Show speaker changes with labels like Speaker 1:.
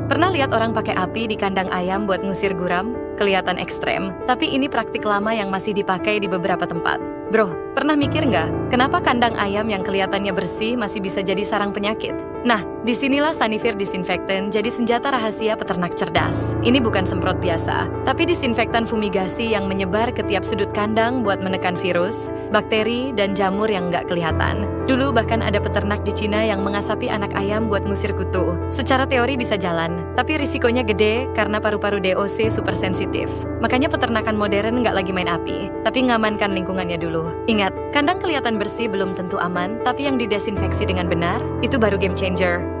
Speaker 1: Pernah lihat orang pakai api di kandang ayam buat ngusir guram? Kelihatan ekstrem, tapi ini praktik lama yang masih dipakai di beberapa tempat. Bro, pernah mikir nggak, kenapa kandang ayam yang kelihatannya bersih masih bisa jadi sarang penyakit? Nah, disinilah Sanivir disinfektan jadi senjata rahasia peternak cerdas. Ini bukan semprot biasa, tapi disinfektan fumigasi yang menyebar ke tiap sudut kandang buat menekan virus, bakteri, dan jamur yang nggak kelihatan. Dulu bahkan ada peternak di Cina yang mengasapi anak ayam buat ngusir kutu. Secara teori bisa jalan, tapi risikonya gede karena paru-paru DOC super sensitif. Makanya peternakan modern nggak lagi main api, tapi ngamankan lingkungannya dulu. Ingat, kandang kelihatan bersih belum tentu aman, tapi yang didesinfeksi dengan benar, itu baru game changer.